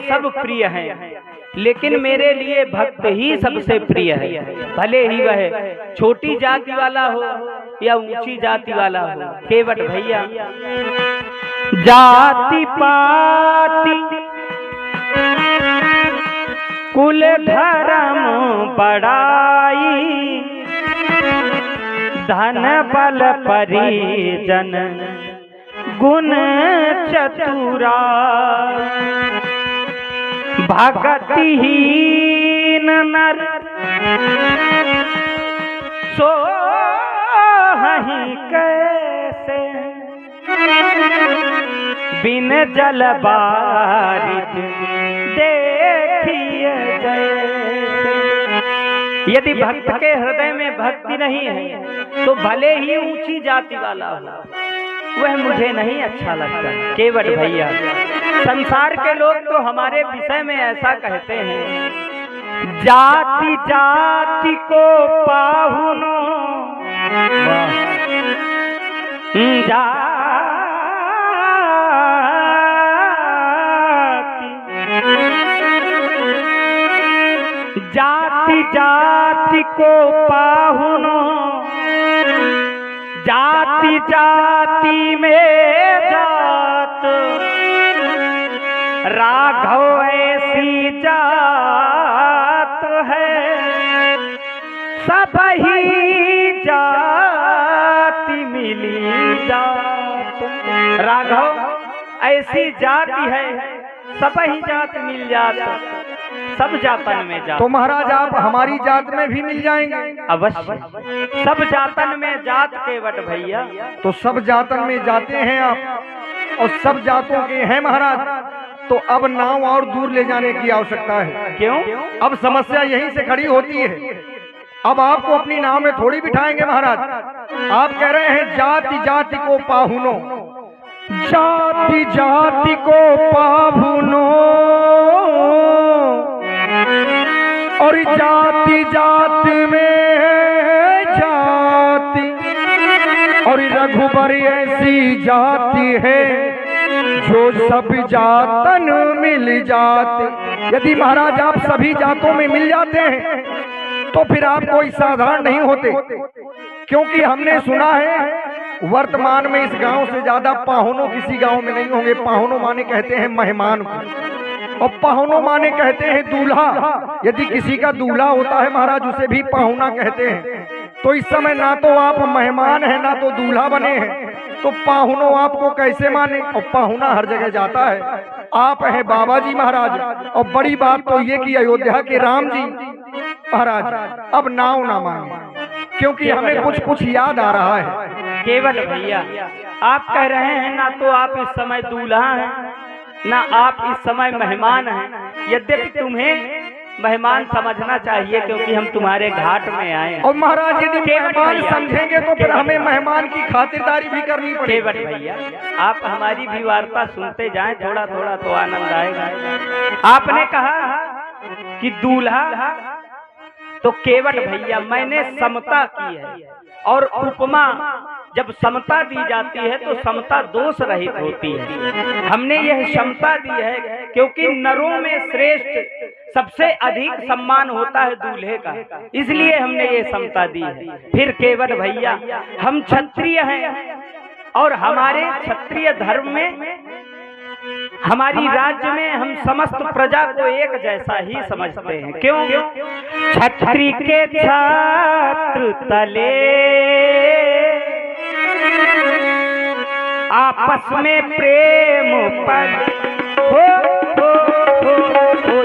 सब प्रिय हैं, लेकिन मेरे लिए भक्त ही सबसे प्रिय है। भले ही वह छोटी जाति वाला हो या ऊंची जाति वाला हो। केवट भैया जाति पाति कुल धर्म बड़ाई, धन बल परिजन गुण चतुराई, भगतिहीन नर सोहि कैसे, बिन जल बारिश देखिए जैसे। यदि भक्त के हृदय में भक्ति नहीं है तो भले ही ऊंची जाति वाला हो, वह मुझे नहीं अच्छा लगता। केवट भैया संसार के लोग तो हमारे विषय में ऐसा कहते हैं, जाति जाति को पाहुनो, जाति जाति को पाहुनो, जाति जाति में जात, राघव ऐसी जात है, सब ही जाति मिली जात। राघव ऐसी जाति है, सब ही जात मिल जात, सब जातन में जात। तो महाराज आप हमारी जात में भी मिल जाएंगे? अवश्य, सब जातन में जात केवट भैया। तो सब जातन में जाते हैं आप और सब जातों के हैं महाराज, तो अब नाव और दूर ले जाने की आवश्यकता है। क्यों? अब समस्या यहीं से खड़ी होती है। अब आपको अपनी नाव में थोड़ी बिठाएंगे महाराज। आप कह रहे हैं जाति जाति को पाहुनो, जाति जाति को पाहुनो, और जाति जाति में जाति, और रघुबर ऐसी जाति है जो सब जातन मिल जाते। यदि महाराज आप सभी जातों में मिल जाते हैं तो फिर आप कोई साधारण नहीं होते, क्योंकि हमने सुना है वर्तमान में इस गांव से ज्यादा पाहुनो किसी गांव में नहीं होंगे। पाहुनो माने कहते हैं मेहमान को, और पाहुनो माने कहते हैं दूल्हा। यदि किसी का दूल्हा होता है महाराज उसे भी पाहुना कहते हैं। तो इस समय ना तो आप मेहमान हैं ना तो दूल्हा बने हैं, तो पाहुनो आपको कैसे माने? और पाहुना हर जगह जाता है। आप हैं बाबा जी महाराज, और बड़ी बात तो ये कि अयोध्या के राम जी महाराज अब नाव ना मांगे, क्योंकि हमें कुछ कुछ याद आ रहा है। केवट भैया आप कह रहे हैं ना तो आप इस समय दूल्हा हैं ना आप इस समय मेहमान हैं। यद्यपि तुम्हें मेहमान समझना चाहिए क्योंकि हम तुम्हारे घाट में आए हैं। और महाराज यदि मेहमान समझेंगे तो फिर हमें मेहमान की खातिरदारी भी करनी पड़ेगी। केवट भैया आप हमारी भी वार्ता सुनते जाएं, थोड़ा थोड़ा तो आनंद आएगा। आपने कहा कि दूल्हा, तो केवट भैया मैंने समता की है, और उपमा जब समता दी जाती है तो समता दोष रहित होती है। हमने यह क्षमता दी है क्योंकि नरों में श्रेष्ठ सबसे अधिक सम्मान होता है दूल्हे का, इसलिए हमने ये समता दी है। फिर केवट भैया हम क्षत्रिय हैं और हमारे क्षत्रिय धर्म में, हमारी राज्य में हम समस्त प्रजा को एक जैसा ही समझते हैं। क्यों? क्षत्रिय के छात्र तले आपस में प्रेम पर हो,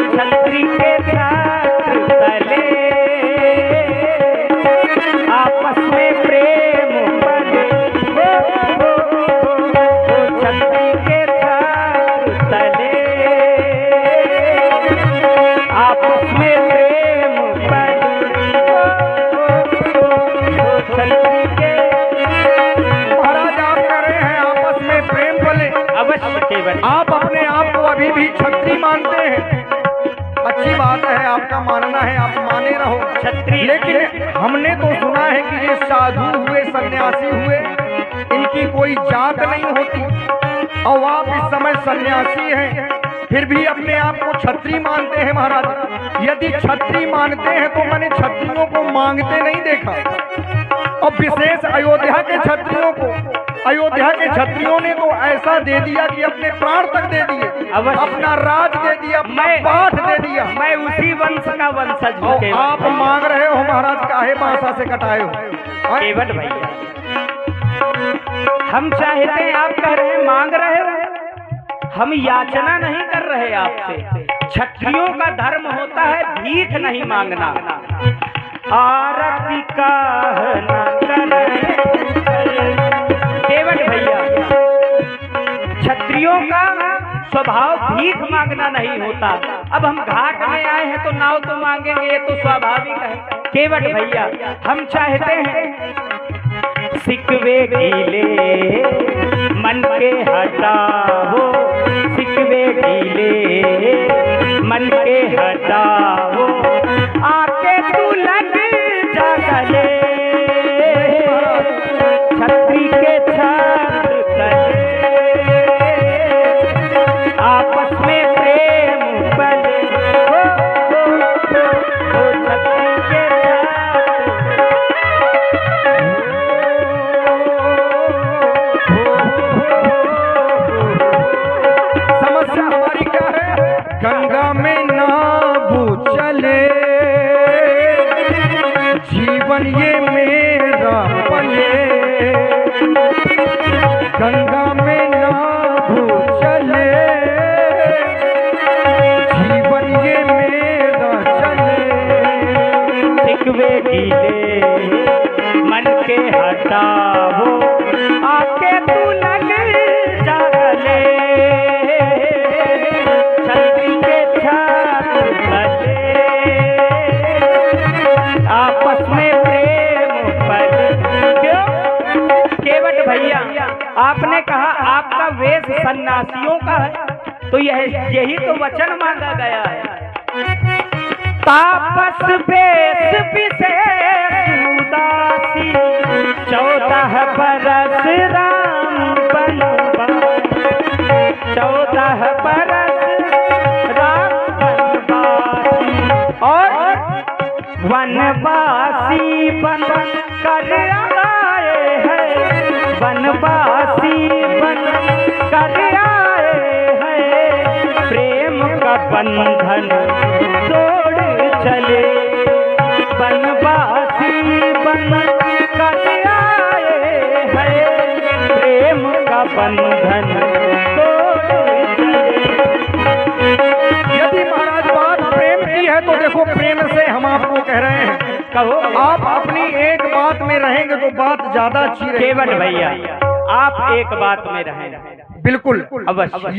क्षत्रिय के छात्र तले आपस में प्रेम पर हो, क्षत्रिय के छात्र तले आपस में प्रेम पर हो, क्षत्रिय के। महाराज आप कह रहे हैं आपस में प्रेम पले। अवश्य केवल आप अपने आप को अभी भी क्षत्रिय मानते हैं। अच्छी बात है, आपका मानना है, आप माने रहो क्षत्रिय। लेकिन हमने तो सुना है कि ये साधु हुए, सन्यासी हुए, इनकी कोई जात नहीं होती, और आप इस समय सन्यासी हैं, फिर भी अपने आप को छत्री मानते हैं महाराज। यदि छत्री मानते हैं तो मैंने छत्रियों को मांगते नहीं देखा, और विशेष अयोध्या के छत्रियों को, अयोध्या के छत्रियों ने तो ऐसा दे दिया कि अपने प्राण तक दे दिए, अपना राज दे दिया, अपना पाठ दे दिया। मैं उसी वंश का वंशज हूँ। आप मांग रहे हो महाराज, काहे बांसा से कटाए हो? केवट भैया, हम चाहते हैं, आप कह रहे हैं मांग रहे हो, हम याचना नहीं कर रहे आपसे। क्षत्रियों का धर्म होता है भीख नहीं मांगना। आरती का केवट भैया, क्षत्रियों का स्वभाव भीख मांगना नहीं होता। अब हम घाट में आए हैं तो नाव तो मांगेंगे, ये तो स्वाभाविक है। केवट भैया, हम चाहते हैं सिकवे गीले मन के हटाओ, सिकवे गीले मन के हटाओ, आके तू लग जा गले, छत्री के छात्र तले, आपस में प्रेम बले, छत्री के गंगा में नाव चले, जीवन ये मेरा पले, गंगा में नाव चले, जीवन ये मेरा चले, सिकवे गीले मन के हटाओ, आके तू लग जा गले, आपस में प्रेम पर। क्यों केवट भैया, आपने कहा आपका वेश सन्यासियों का है, तो यही तो वचन मांगा गया है। तापस वेश विशेष उदासी, 14 बरस राम बनवास, 14 बरस राम बनवासी, और वनवासी बन कर आए हैं, वनवासी बन कर आए हैं, प्रेम का बंधन तोड़ चले, वनवासी बन कर आए हैं, प्रेम का बंधन तोड़ चले। यदि महाराज बात प्रेम की है तो देखो, प्रेम से हम आपको कह रहे हैं, कहो आप अपनी एक बात में रहेंगे तो बात ज्यादा अच्छी रहेगी। केवट भैया, आप एक बात में रहें, बिल्कुल अवश्य।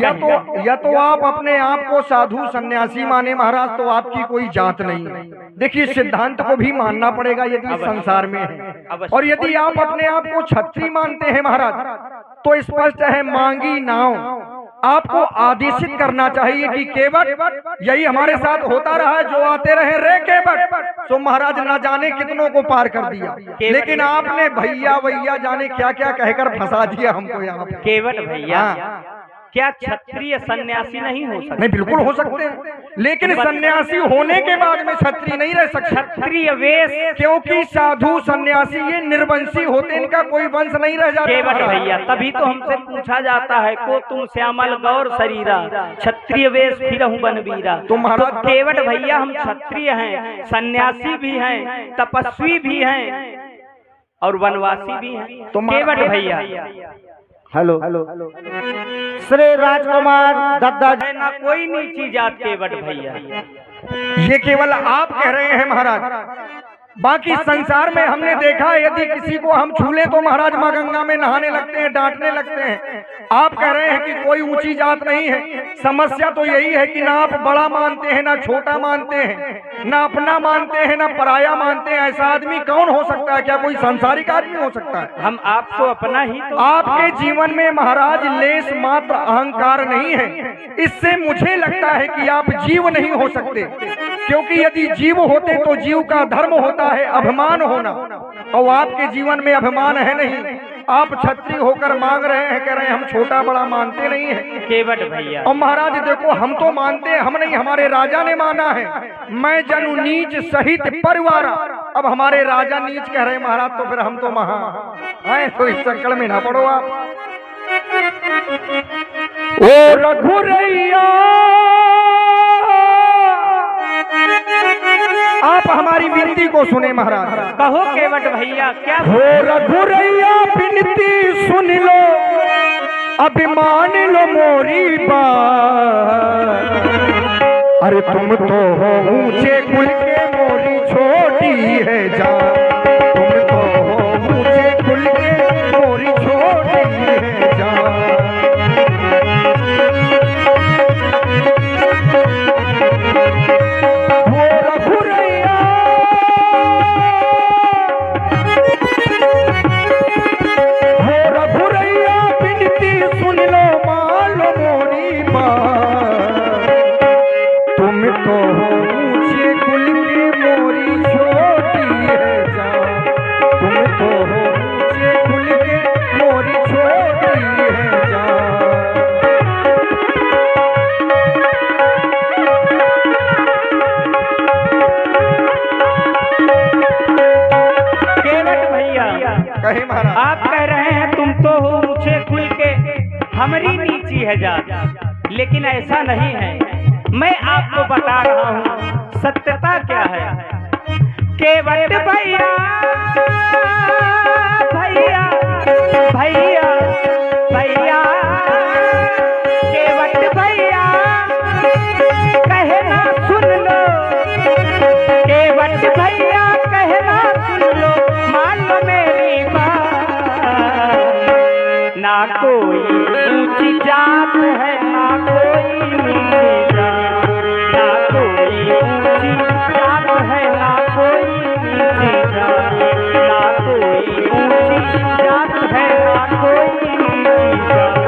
या तो आप अपने आप को साधु सन्यासी माने महाराज, तो आपकी कोई जात नहीं है। देखिए, सिद्धांत को भी मानना पड़ेगा यदि संसार में है। और यदि आप अपने आप को छत्री मानते हैं महाराज, तो स्पष्ट है मांगी नाव आपको आदेशित करना चाहिए कि केवट, यही हमारे साथ होता रहा, जो आते रहे रे केवट, तो महाराज न जाने कितनों को पार कर दिया, लेकिन आपने भैया भैया जाने क्या क्या कहकर फंसा दिया हमको यहाँ पे। केवट भैया, क्या क्षत्रिय सन्यासी नहीं हो सकते? नहीं, बिल्कुल हो सकते हैं, लेकिन सन्यासी होने के बाद में छत्री नहीं रह सकते। क्षत्रिय वेश, क्योंकि साधु सन्यासी ये निर्वंशी होते, इनका कोई वंश नहीं रह जाता। केवट भैया, तभी तो हमसे पूछा जाता है, को तुम श्यामल गौर शरीरा, क्षत्रिय वेश फिरहूं बनवीरा। तो महाराज केवट भैया, हम क्षत्रिय हैं, सन्यासी भी हैं, तपस्वी भी हैं, और वनवासी भी हैं। तो केवट भैया, हेलो श्री राजकुमार दद्दा है ना कोई नीची जात केवट भैया। ये केवल आप कह रहे हैं महाराज, बाकी संसार में हमने देखा है, यदि किसी को हम छू लें तो महाराज माँ गंगा में नहाने लगते हैं, डांटने लगते हैं। आप कह रहे हैं कि कोई ऊंची जात नहीं है। समस्या तो यही है कि ना आप बड़ा मानते हैं, ना छोटा मानते हैं, ना अपना मानते हैं, ना पराया मानते हैं। ऐसा आदमी कौन हो सकता है? क्या कोई सांसारिक आदमी हो सकता है? हम आपको अपना ही तो। आपके जीवन में महाराज लेस मात्र अहंकार नहीं है, इससे मुझे लगता है कि आप जीव नहीं हो सकते, क्योंकि यदि जीव होते तो जीव का धर्म होता है अभिमान होना, और आपके जीवन में अभिमान है नहीं। आप क्षत्रिय होकर मांग रहे हैं, कह रहे हैं हम छोटा बड़ा मानते नहीं है। केवट भैया और महाराज देखो हम तो मानते हैं, हम नहीं, हमारे राजा ने माना है। मैं जनु नीच सहित परिवार, अब हमारे राजा नीच कह रहे हैं महाराज, तो फिर हम तो महा हैं, तो इस चक्कर में ना पड़ो आप। ओ रघुरैया आप हमारी विनती को सुने महाराज। कहो केवट भैया क्या हो रघुरैया विनती सुन लो, अभिमान लो मोरी बात। अरे तुम तो हो ऊंचे कुल के, मोरी छोटी है जान। तुम तो हो ऊंचे कुल के, मोरी छोटी है जान। हो रघुरैया विनती सुन लो, मान लो मोरी बात। तुम तो हो ऊंचे कुल के, मोरी छोटी है जान। तुम तो हो ऊंचे कुल के, मोरी छोटी है जान। केवट भैया कहे महाराज आप कह रहे हैं तुम तो हो ऊंचे कुल के, हमारी नीची है जात, लेकिन ऐसा नहीं है। मैं आपको बता रहा हूँ सत्यता क्या है। केवट भैया भैया भैया भैया, केवट भैया कहना सुन लो, केवट भैया कहना सुन लो, मान लो मेरी बात। ना कोई ऊंची जात है, ना कोई नीची जात, ना कोई ऊंची जात है, ना कोई नीची जात, ना कोई ऊंची जात है, ना कोई नीची जात।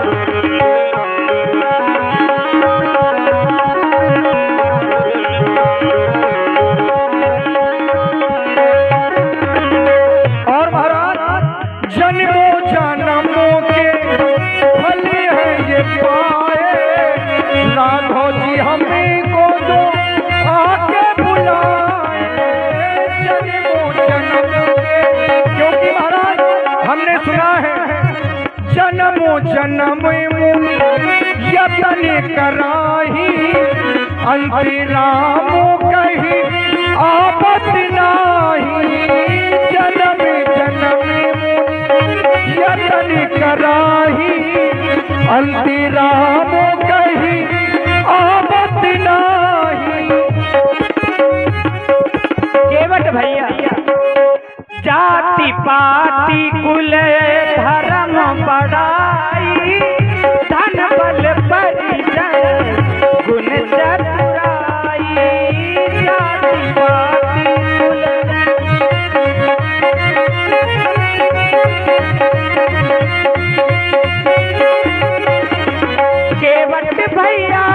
और महाराज जन्मों जन्मों के फल है ये पाए, राघव जी हमें को जो आके बुलाए। जन्मों जन्मों के, क्योंकि महाराज हमने सुना है जन्मों जन्म यतन कराही, अंतराम कही आपत नाही। जन्म जन्म यतन कराही, अंतराम कही आपत नाही। केवट भैया जाति पाति कुल धर्म बड़ाई, धन बल परिजन गुण चतुराई। जाति पाति कुल केवट भैया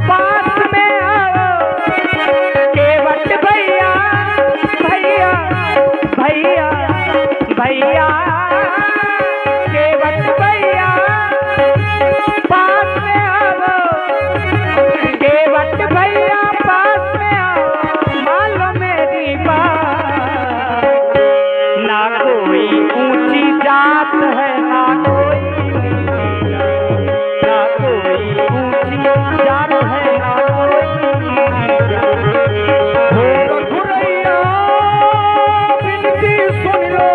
पास में आओ, केवट भैया भैया भैया भैया, केवट भैया पास में आओ, केवट भैया पास में आओ, मान लो मेरी बात। ना कोई ऊंची जात है, ना कोई नीची जात, ना कोई ऊंची जात है, ना कोई नीची जात। हो रघुरैया विनती सुन लो।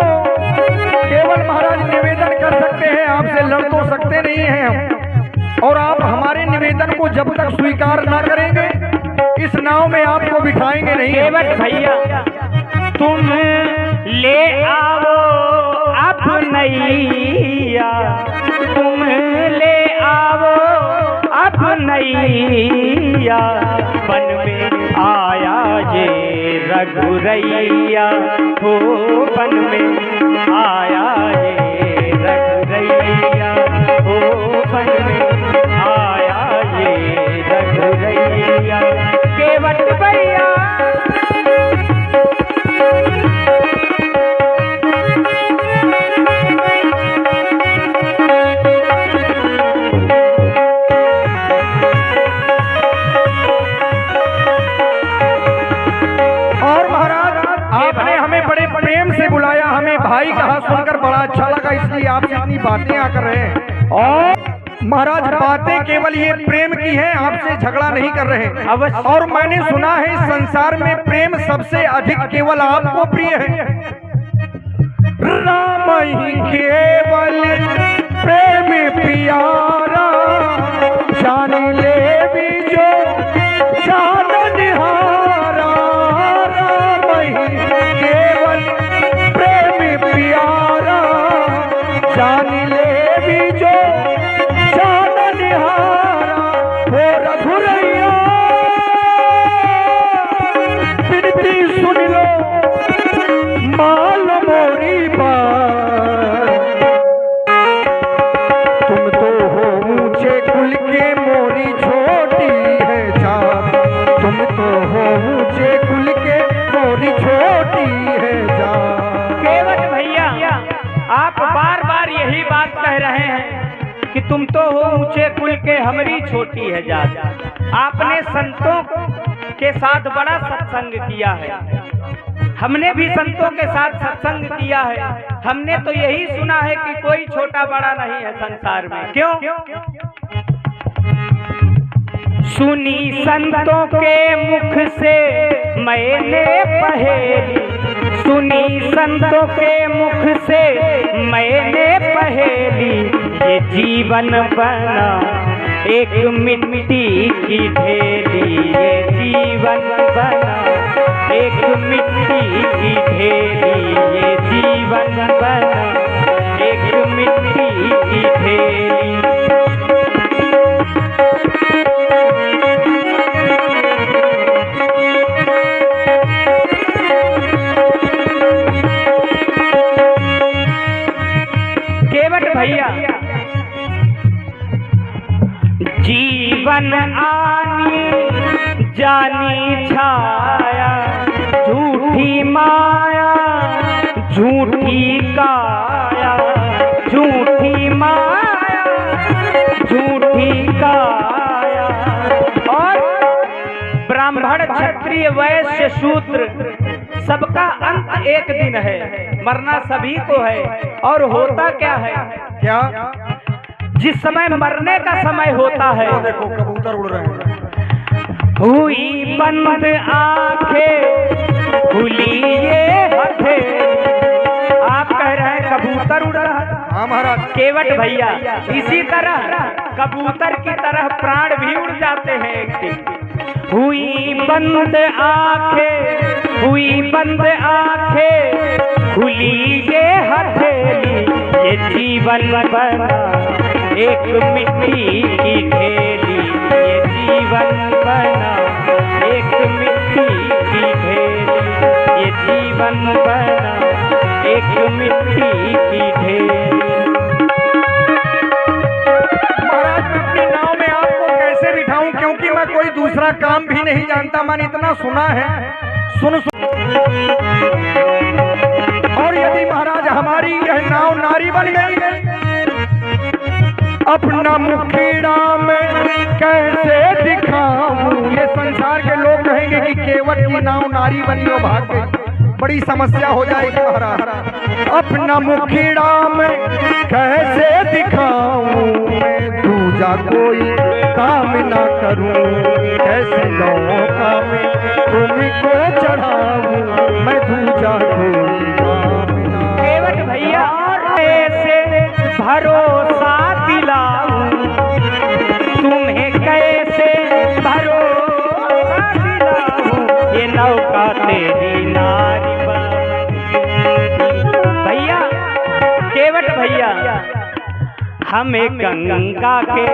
केवल महाराज निवेदन कर सकते हैं, आपसे लड़ तो सकते नहीं हैं हम। और आप हमारे निवेदन को जब तक स्वीकार ना करेंगे, इस नाव में आपको बिठाएंगे नहीं। केवट भैया तुम ले आओ अब नैया, तुम ले आओ अब नैया, बन में आया ये रघुरैया, हो बन में आया ये रघुरैया, हो बन में आया ये रघुरैया। केवट भैया भाई कहा सुनकर बड़ा अच्छा लगा, इसलिए आपसे इतनी बातें आकर रहे हैं। और महाराज बातें केवल ये प्रेम की हैं, आपसे झगड़ा नहीं कर रहे हैं। और मैंने सुना है इस संसार में प्रेम सबसे अधिक केवल आपको प्रिय है। राम ही केवल प्रेम प्यारा, जान ले भी जो जाननहारा। राम ही केवल प्रेम प्यारा, जान ले भी जो जाननहारा। हो रघुरैया विनती सुन लो, माल मोरी बात। तुम तो हो ऊंचे कुल के, मोरी छोटी है जात। तुम तो हो ऊंचे कुल के, मोरी छोटी है जात। केवट भैया, आप बार बार यही बात कह रहे हैं कि तुम तो हो ऊंचे कुल के, हमारी छोटी है जात। आपने संतों के साथ बड़ा सत्संग किया है, हमने भी संतों के साथ सत्संग किया है। हमने तो यही सुना है कि कोई छोटा बड़ा नहीं है संसार में। क्यों? सुनी संतों के मुख से मैंने पहेली, सुनी संतों के मुख से मैंने पहेली। ये जीवन बना एक मिट्टी की ढेली, ये जीवन बना एक मिट्टी की ढेली, ये जीवन बना एक मिट्टी की ढेली। केवट भैया, जीवन आनी जानी छाया, झूठी माया झूठी काया, झूठी माया झूठी काया। और ब्राह्मण क्षत्रिय वैश्य शूद्र सबका अंत एक दिन है, मरना सभी को है। और होता क्या है? क्या? जिस समय मरने का समय होता है, देखो कबूतर उड़ रहे हैं। हुई बंद आंखें खुली ये हथेली। आप कह रहे हैं कबूतर उड़ रहा है। हाँ महाराज। केवट भैया, इसी तरह कबूतर की तरह प्राण भी उड़ जाते हैं एक दिन। हुई बंद आंखें, हुई बंद आंखें खुली ये हथेली। ये जीवन बना एक मिट्टी की ढेली, ये जीवन बना एक मिट्टी की ढेली, ये जीवन बना एक मिट्टी की ढेली। महाराज मैं अपनी नाव में आपको कैसे बिठाऊं, क्योंकि मैं कोई दूसरा काम भी नहीं जानता। मैंने इतना सुना है, सुन और यदि महाराज हमारी यह नाव नारी बन गई, अपना मुखड़ा में कैसे दिखाऊं। ये संसार के लोग कहेंगे कि केवट की नाव नारी बनी हो, भाग गई, बड़ी समस्या हो जाएगी महाराज। अपना मुखड़ा में कैसे दिखाऊं, मैं दूजा कोई काम ना करूं। कैसे नौका में तुमको चढ़ाऊं, मैं दूजा कोई काम ना। केवट भैया, ऐसे भरोसा दिलाऊं, तुम्हें कैसे भरोसा दिलाऊं। ये नौका तेरी नारी भैया, केवट भैया, हमें गंगा के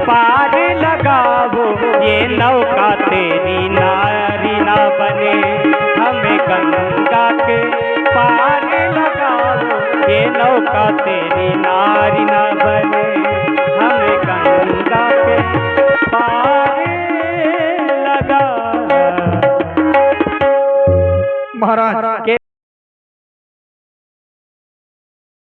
पार लगावो। ये नौका तेरी नारी ना बने, हमें गंगा के पार लगावो। ये नौका तेरी नारी